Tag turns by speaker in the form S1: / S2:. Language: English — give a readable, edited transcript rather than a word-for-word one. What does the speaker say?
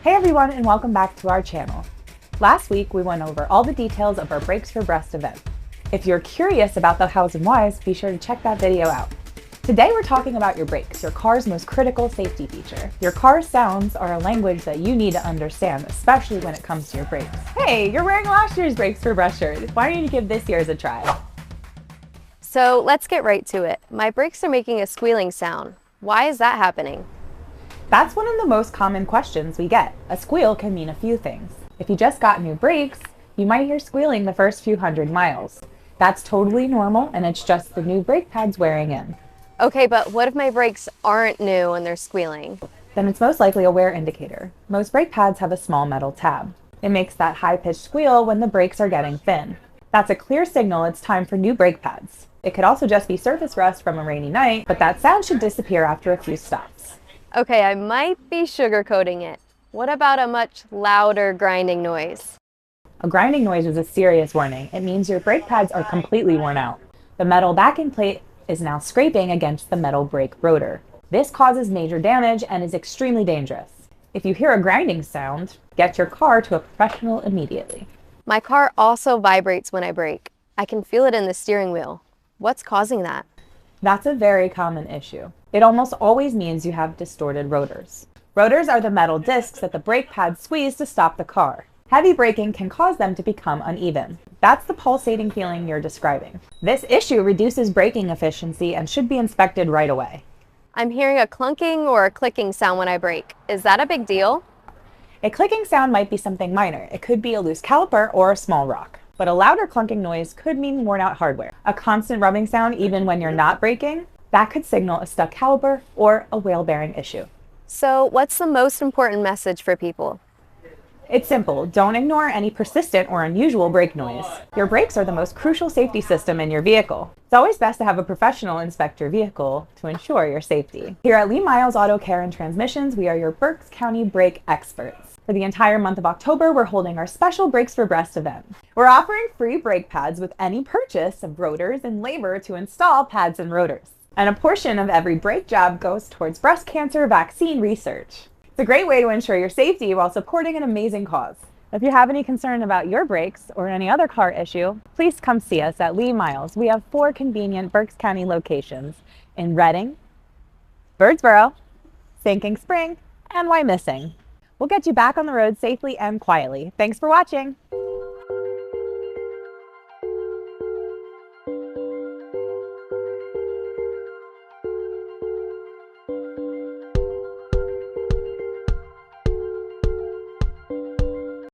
S1: Hey everyone, and welcome back to our channel. Last week we went over all the details of our Brakes for Breast event. If you're curious about the hows and whys, be sure to check that video out. Today we're talking about your brakes, your car's most critical safety feature. Your car's sounds are a language that you need to understand, especially when it comes to your brakes. Hey, you're wearing last year's Brakes for Breast shirt. Why don't you give this year's a try?
S2: So let's get right to it. My brakes are making a squealing sound. Why is that happening?
S1: That's one of the most common questions we get. A squeal can mean a few things. If you just got new brakes, you might hear squealing the first few hundred miles. That's totally normal, and it's just the new brake pads wearing in.
S2: Okay, but what if my brakes aren't new and they're squealing?
S1: Then it's most likely a wear indicator. Most brake pads have a small metal tab. It makes that high-pitched squeal when the brakes are getting thin. That's a clear signal it's time for new brake pads. It could also just be surface rust from a rainy night, but that sound should disappear after a few stops.
S2: Okay, I might be sugarcoating it. What about a much louder grinding noise?
S1: A grinding noise is a serious warning. It means your brake pads are completely worn out. The metal backing plate is now scraping against the metal brake rotor. This causes major damage and is extremely dangerous. If you hear a grinding sound, get your car to a professional immediately.
S2: My car also vibrates when I brake. I can feel it in the steering wheel. What's causing that?
S1: That's a very common issue. It almost always means you have distorted rotors. Rotors are the metal discs that the brake pads squeeze to stop the car. Heavy braking can cause them to become uneven. That's the pulsating feeling you're describing. This issue reduces braking efficiency and should be inspected right away.
S2: I'm hearing a clunking or a clicking sound when I brake. Is that a big deal?
S1: A clicking sound might be something minor. It could be a loose caliper or a small rock. But a louder clunking noise could mean worn out hardware. A constant rubbing sound even when you're not braking, that could signal a stuck caliper or a wheel bearing issue.
S2: So what's the most important message for people?
S1: It's simple. Don't ignore any persistent or unusual brake noise. Your brakes are the most crucial safety system in your vehicle. It's always best to have a professional inspect your vehicle to ensure your safety. Here at Myles Auto Care and Transmissions, we are your Berks County brake experts. For the entire month of October, we're holding our special Brakes for Breast event. We're offering free brake pads with any purchase of rotors and labor to install pads and rotors. And a portion of every brake job goes towards breast cancer vaccine research. It's a great way to ensure your safety while supporting an amazing cause. If you have any concern about your brakes or any other car issue, please come see us at Myles. We have 4 convenient Berks County locations in Redding, Birdsboro, Sinking Spring, and Wyomissing. We'll get you back on the road safely and quietly. Thanks for watching.